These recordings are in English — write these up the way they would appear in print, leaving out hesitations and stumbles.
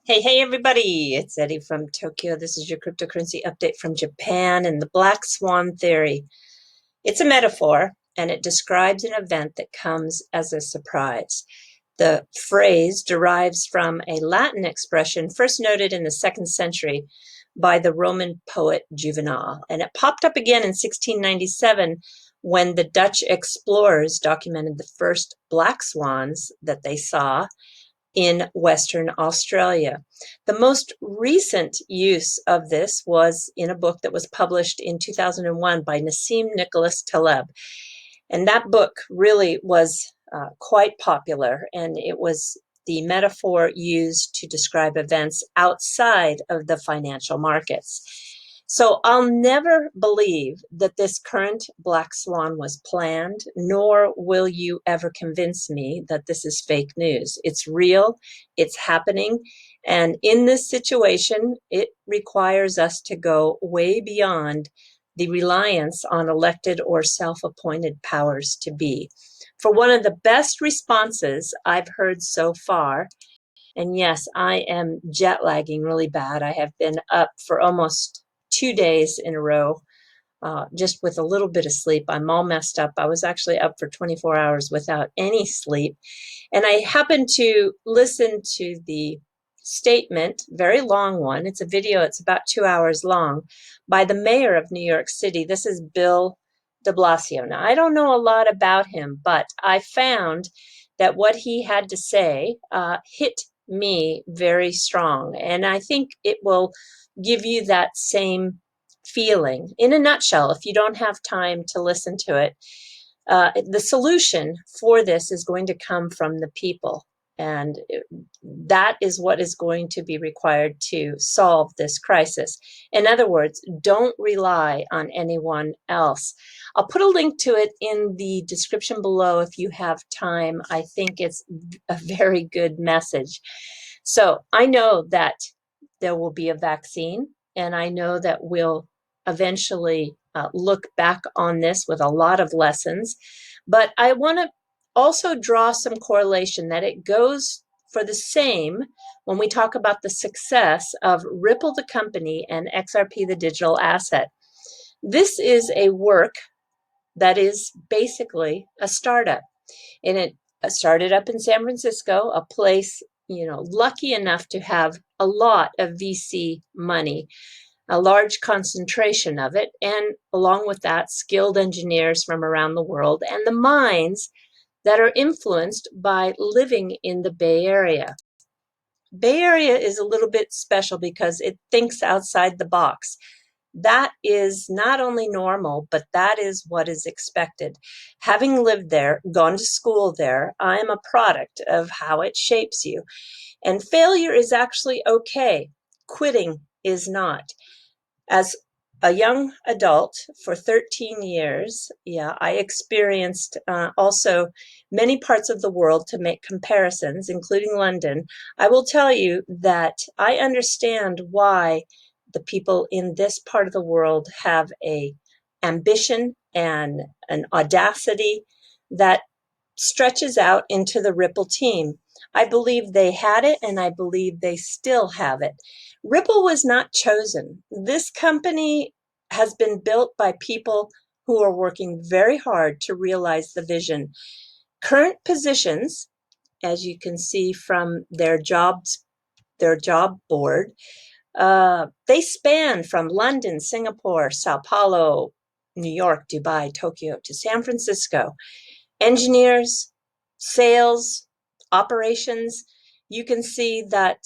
Hey, everybody, it's Eddie from Tokyo. This is your cryptocurrency update from Japan and the Black Swan theory. It's a metaphor, and it describes an event that comes as a surprise. The phrase derives from a Latin expression first noted in the 2nd century by the Roman poet Juvenal, and it popped up again in 1697 when the Dutch explorers documented the first black swans that they saw in Western Australia. The most recent use of this was in a book that was published in 2001 by Nassim Nicholas Taleb. And that book really was quite popular, and it was the metaphor used to describe events outside of the financial markets. So I'll never believe that this current black swan was planned, nor will you ever convince me that this is fake news. It's real, it's happening, and in this situation, it requires us to go way beyond the reliance on elected or self-appointed powers to be. For one of the best responses I've heard so far, and yes, I am jet lagging really bad. I have been up for almost 2 days in a row, just with a little bit of sleep. I'm all messed up. I was actually up for 24 hours without any sleep. And I happened to listen to the statement, very long one. It's a video, it's about 2 hours long, by the mayor of New York City. This is Bill de Blasio. Now, I don't know a lot about him, but I found that what he had to say hit me very strong. And I think it will give you that same feeling. In a nutshell, if you don't have time to listen to it, the solution for this is going to come from the people. And that is what is going to be required to solve this crisis. In other words, don't rely on anyone else. I'll put a link to it in the description below if you have time. I think it's a very good message. So I know that there will be a vaccine, and I know that we'll eventually look back on this with a lot of lessons. But I want to also draw some correlation that it goes for the same when we talk about the success of Ripple the company and XRP the digital asset. This is a work that is basically a startup, and it started up in San Francisco, a place, lucky enough to have a lot of VC money, a large concentration of it, and along with that, skilled engineers from around the world, and the minds that are influenced by living in the Bay Area. Bay Area is a little bit special because it thinks outside the box. That is not only normal, but that is what is expected. Having lived there, gone to school there, I am a product of how it shapes you. And failure is actually okay. Quitting is not. As a young adult for 13 years, I experienced also many parts of the world to make comparisons, including London. I will tell you that I understand why the people in this part of the world have a ambition and an audacity that stretches out into the Ripple team. I believe they had it, and I believe they still have it. Ripple was not chosen. This company has been built by people who are working very hard to realize the vision. Current positions, as you can see from their job board, they span from London, Singapore, Sao Paulo, New York, Dubai, Tokyo, to San Francisco. Engineers, sales, operations. You can see that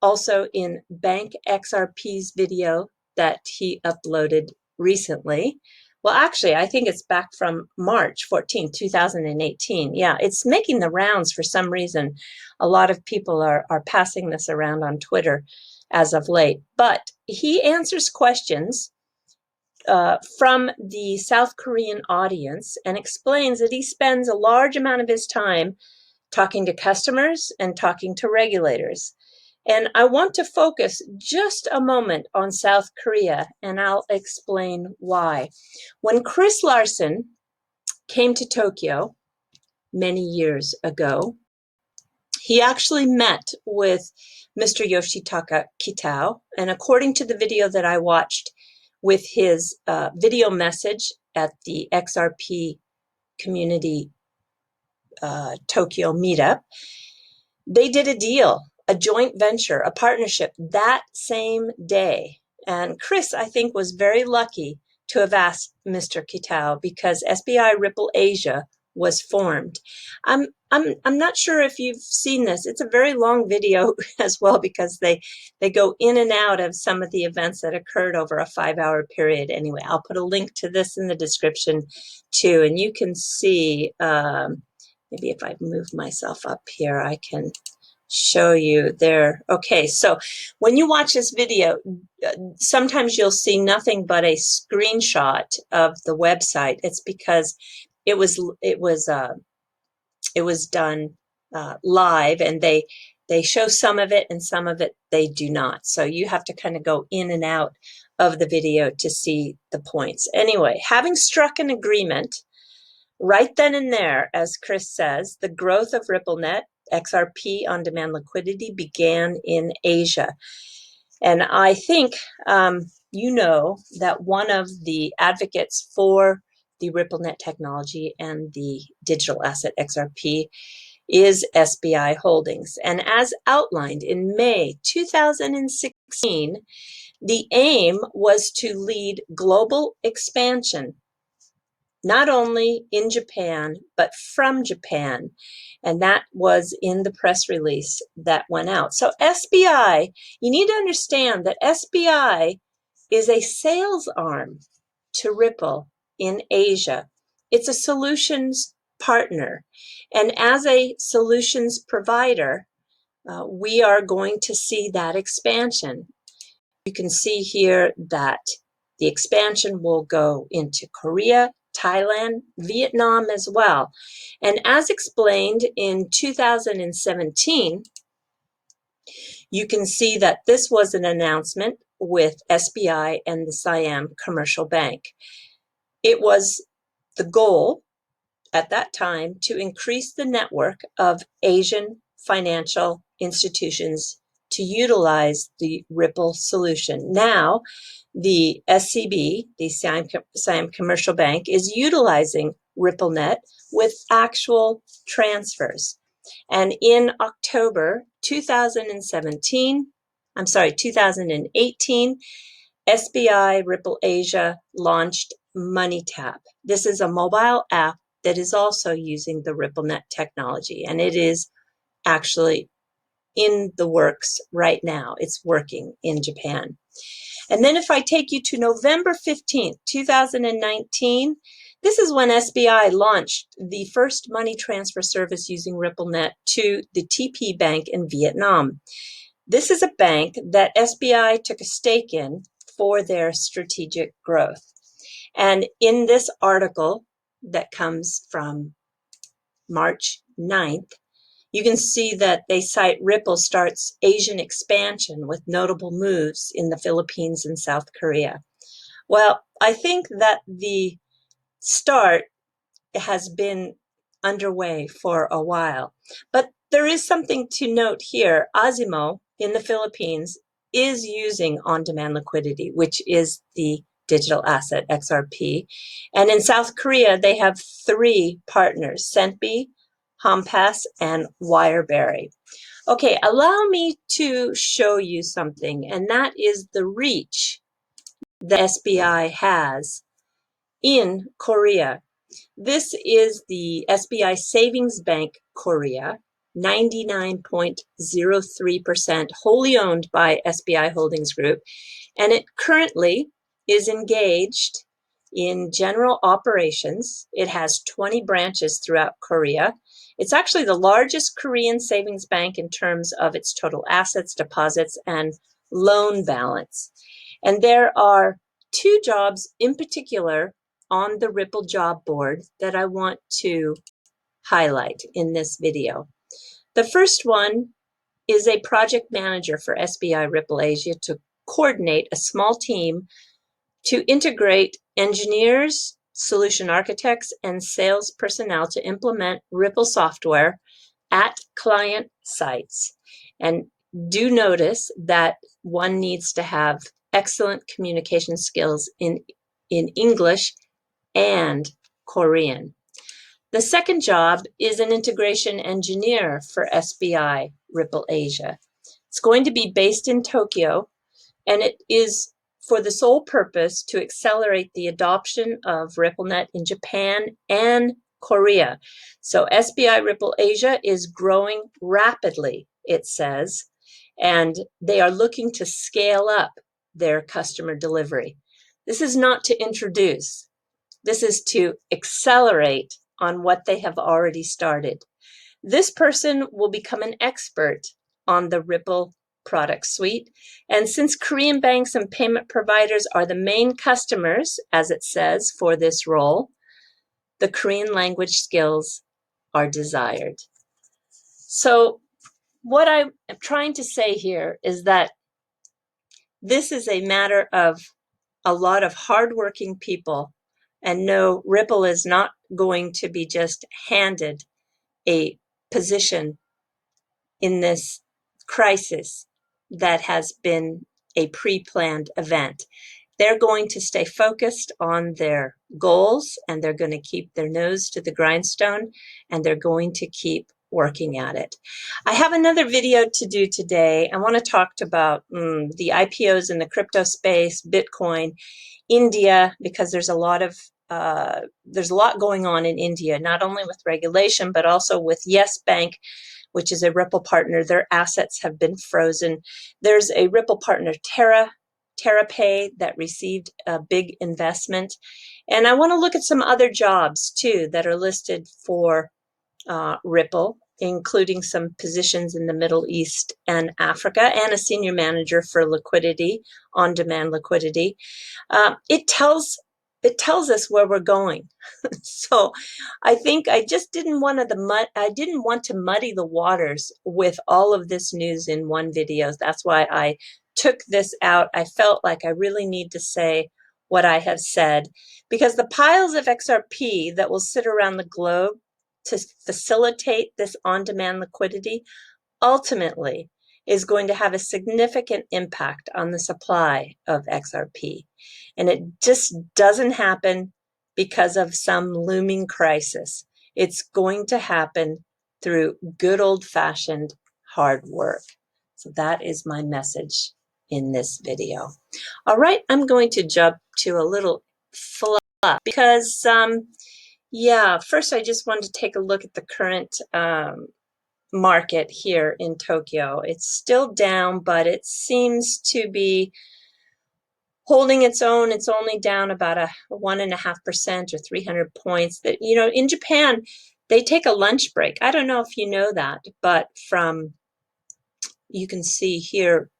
also in Bank XRP's video that he uploaded recently. Well, actually, I think it's back from March 14, 2018. Yeah, it's making the rounds for some reason. A lot of people are passing this around on Twitter as of late. But he answers questions from the South Korean audience and explains that he spends a large amount of his time talking to customers and talking to regulators. And I want to focus just a moment on South Korea, and I'll explain why. When Chris Larsen came to Tokyo many years ago, he actually met with Mr. Yoshitaka Kitao, and according to the video that I watched with his video message at the XRP Community Tokyo Meetup, they did a deal, a joint venture, a partnership that same day. And Chris, I think, was very lucky to have asked Mr. Kitao because SBI Ripple Asia was formed. I'm not sure if you've seen this. It's a very long video as well because they go in and out of some of the events that occurred over a 5-hour period. Anyway, I'll put a link to this in the description too, and you can see. Maybe if I move myself up here, I can show you there. Okay, so when you watch this video, sometimes you'll see nothing but a screenshot of the website. It's because it was done live, and they show some of it and some of it they do not. So you have to kind of go in and out of the video to see the points. Anyway, having struck an agreement right then and there, as Chris says, the growth of Ripplenet XRP on-demand liquidity began in Asia. And I think you know that one of the advocates for the Ripplenet technology and the digital asset XRP is SBI Holdings. And as outlined in May 2016, the aim was to lead global expansion, not only in Japan, but from Japan. And that was in the press release that went out. So SBI, you need to understand that SBI is a sales arm to Ripple in Asia. It's a solutions partner. And as a solutions provider, we are going to see that expansion. You can see here that the expansion will go into Korea, Thailand, Vietnam as well. And as explained in 2017, you can see that this was an announcement with SBI and the Siam Commercial Bank. It was the goal at that time to increase the network of Asian financial institutions to utilize the Ripple solution. Now, the SCB, the Siam Commercial Bank, is utilizing Ripplenet with actual transfers. And in October 2018, SBI Ripple Asia launched MoneyTap. This is a mobile app that is also using the Ripplenet technology, and it is actually in the works right now. It's working in Japan. And then if I take you to November 15th, 2019, this is when SBI launched the first money transfer service using Ripplenet to the TP Bank in Vietnam. This is a bank that SBI took a stake in for their strategic growth. And in this article that comes from March 9th, you can see that they cite Ripple starts Asian expansion with notable moves in the Philippines and South Korea. Well, I think that the start has been underway for a while, but there is something to note here. Azimo in the Philippines is using on-demand liquidity, which is the digital asset XRP. And in South Korea, they have 3 partners, Centby, Hompass, and Wireberry. Okay, allow me to show you something, and that is the reach that SBI has in Korea. This is the SBI Savings Bank Korea, 99.03% wholly owned by SBI Holdings Group, and it currently is engaged in general operations. It has 20 branches throughout Korea. It's actually the largest Korean savings bank in terms of its total assets, deposits, and loan balance. And there are 2 jobs in particular on the Ripple job board that I want to highlight in this video. The first one is a project manager for SBI Ripple Asia to coordinate a small team to integrate engineers, solution architects, and sales personnel to implement Ripple software at client sites. And do notice that one needs to have excellent communication skills in English and Korean. The second job is an integration engineer for SBI Ripple Asia. It's going to be based in Tokyo, and it is for the sole purpose to accelerate the adoption of Ripplenet in Japan and Korea. So SBI Ripple Asia is growing rapidly, it says, and they are looking to scale up their customer delivery. This is not to introduce. This is to accelerate on what they have already started. This person will become an expert on the Ripple product suite. And since Korean banks and payment providers are the main customers, as it says, for this role, the Korean language skills are desired. So what I'm trying to say here is that this is a matter of a lot of hardworking people. And no, Ripple is not going to be just handed a position in this crisis that has been a pre-planned event. They're going to stay focused on their goals, and they're going to keep their nose to the grindstone, and they're going to keep working at it. I have another video to do today. I want to talk about the IPOs in the crypto space, Bitcoin, India, because there's a lot going on in India, not only with regulation, but also with Yes Bank, which is a Ripple partner. Their assets have been frozen. There's a Ripple partner, TerraPay, that received a big investment. And I want to look at some other jobs too that are listed for Ripple, including some positions in the Middle East and Africa, and a senior manager for liquidity, on-demand liquidity. It tells us where we're going. So I think I just didn't want to muddy the waters with all of this news in one video. That's why I took this out. I felt like I really need to say what I have said, because the piles of XRP that will sit around the globe to facilitate this on-demand liquidity ultimately is going to have a significant impact on the supply of XRP. And it just doesn't happen because of some looming crisis. It's going to happen through good old-fashioned hard work. So that is my message in this video. All right, I'm going to jump to a little flop because, yeah, first I just wanted to take a look at the current market here in Tokyo. It's still down, but it seems to be holding its own. It's only down about a 1.5% or 300 points. That, you know, in Japan, they take a lunch break. I don't know if you know that, but you can see here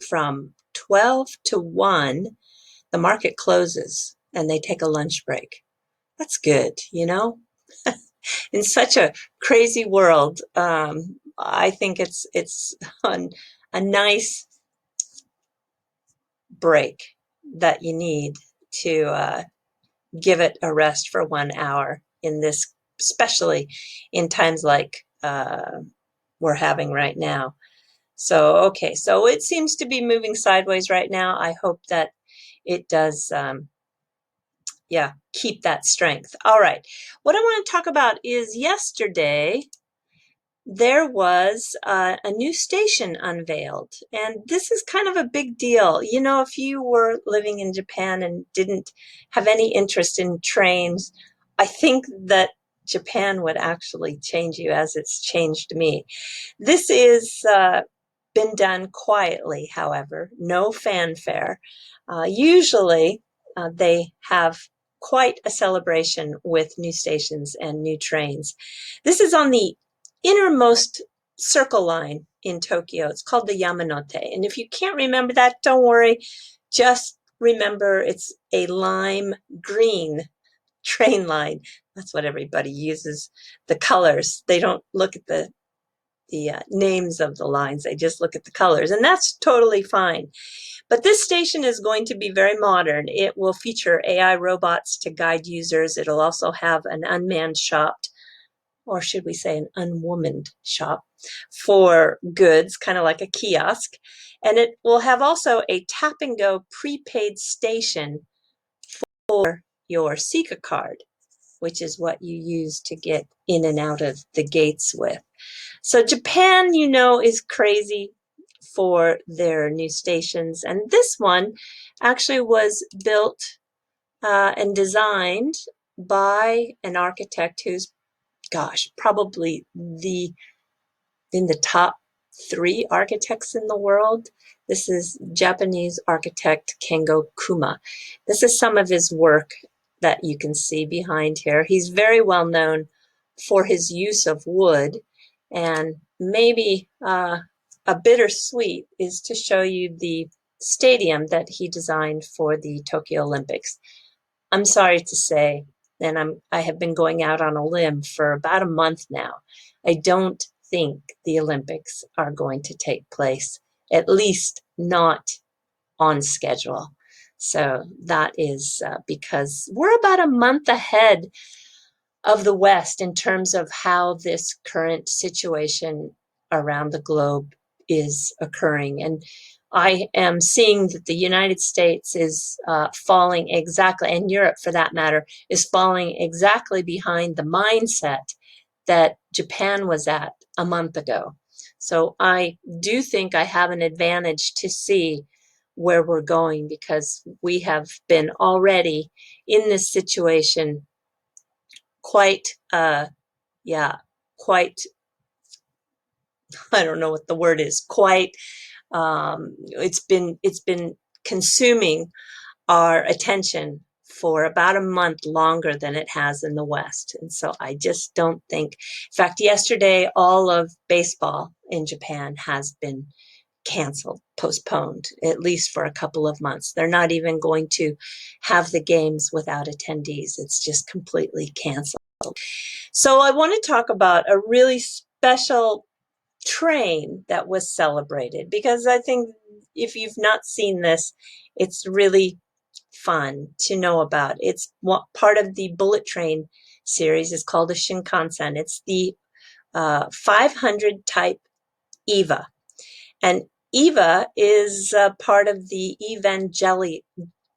from 12 to 1, the market closes and they take a lunch break. That's good, you know? In such a crazy world, I think it's a nice break that you need to give it a rest for 1 hour in this, especially in times like we're having right now. So, okay, so it seems to be moving sideways right now. I hope that it does, yeah, keep that strength. All right, what I want to talk about is yesterday, there was a new station unveiled, and this is kind of a big deal. You know, if you were living in Japan and didn't have any interest in trains, I think that Japan would actually change you as it's changed me. This is been done quietly, however, no fanfare. Usually they have quite a celebration with new stations and new trains. This is on the innermost circle line in Tokyo. It's called the Yamanote. And if you can't remember that, don't worry. Just remember it's a lime green train line. That's what everybody uses, the colors. They don't look at the names of the lines. They just look at the colors, and that's totally fine. But this station is going to be very modern. It will feature AI robots to guide users. It'll also have an unmanned shop or should we say an unwomaned shop, for goods, kind of like a kiosk. And it will have also a tap and go prepaid station for your Sika card, which is what you use to get in and out of the gates with. So Japan, you know, is crazy for their new stations. And this one actually was built and designed by an architect who's, gosh, probably in the top 3 architects in the world. This is Japanese architect Kengo Kuma. This is some of his work that you can see behind here. He's very well known for his use of wood, and maybe a bittersweet is to show you the stadium that he designed for the Tokyo Olympics. I'm sorry to say, and I have been going out on a limb for about a month now. I don't think the Olympics are going to take place, at least not on schedule. So that is because we're about a month ahead of the West in terms of how this current situation around the globe is occurring. And I am seeing that the United States is falling exactly, and Europe for that matter, is falling exactly behind the mindset that Japan was at a month ago. So I do think I have an advantage to see where we're going, because we have been already in this situation quite, quite, I don't know what the word is, quite, it's been consuming our attention for about a month longer than it has in the West. And so I just don't think, in fact, yesterday, all of baseball in Japan has been canceled, postponed, at least for a couple of months. They're not even going to have the games without attendees. It's just completely canceled. So I want to talk about a really special train that was celebrated, because I think if you've not seen this, it's really fun to know about. It's part of the bullet train series. It's called a Shinkansen. It's the 500 type EVA. And EVA is part of the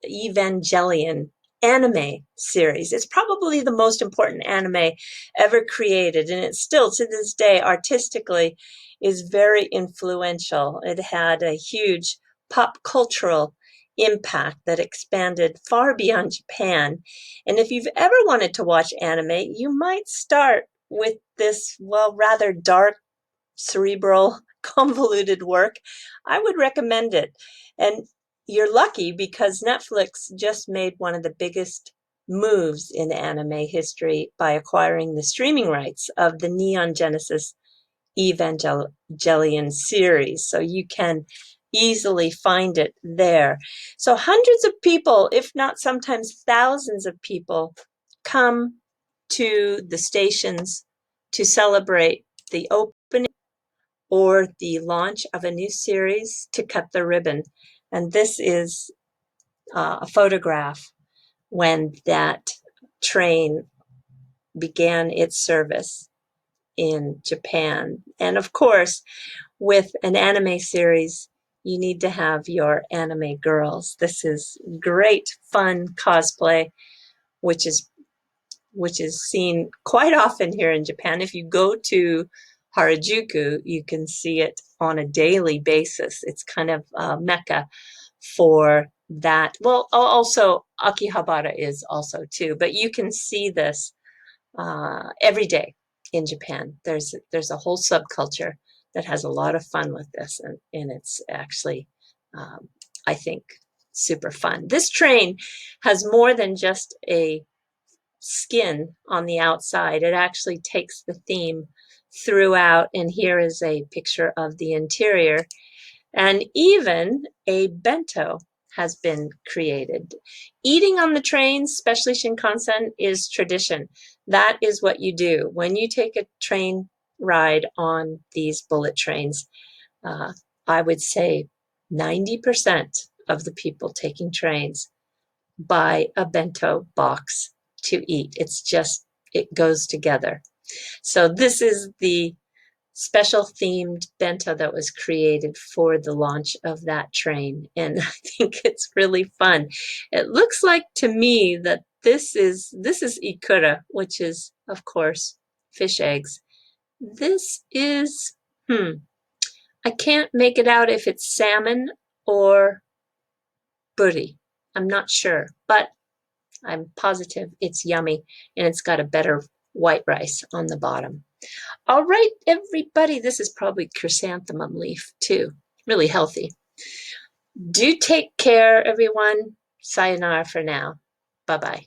Evangelion anime series. It's probably the most important anime ever created, and it still to this day artistically is very influential. It had a huge pop cultural impact that expanded far beyond Japan. And if you've ever wanted to watch anime, you might start with this, well, rather dark, cerebral, convoluted work. I would recommend it. And you're lucky, because Netflix just made one of the biggest moves in anime history by acquiring the streaming rights of the Neon Genesis Evangelion series. So you can easily find it there. So hundreds of people, if not sometimes thousands of people, come to the stations to celebrate the opening or the launch of a new series, to cut the ribbon. And this is a photograph when that train began its service in Japan. And of course, with an anime series, you need to have your anime girls. This is great fun cosplay, which is seen quite often here in Japan. If you go to Harajuku, you can see it on a daily basis. It's kind of a mecca for that. Well, also Akihabara is also too, but you can see this every day in Japan. There's a whole subculture that has a lot of fun with this, and it's actually, I think, super fun. This train has more than just a skin on the outside. It actually takes the theme throughout, and here is a picture of the interior. And even a bento has been created. Eating on the trains, especially Shinkansen, is tradition. That is what you do when you take a train ride on these bullet trains. I would say 90% of the people taking trains buy a bento box to eat. It goes together. So this is the special themed bento that was created for the launch of that train, and I think it's really fun. It looks like to me that this is ikura, which is of course fish eggs. This is I can't make it out if it's salmon or buri. I'm not sure, but I'm positive it's yummy, and it's got a better white rice on the bottom. All right, everybody, this is probably chrysanthemum leaf too. Really healthy. Do take care, everyone. Sayonara for now. Bye-bye.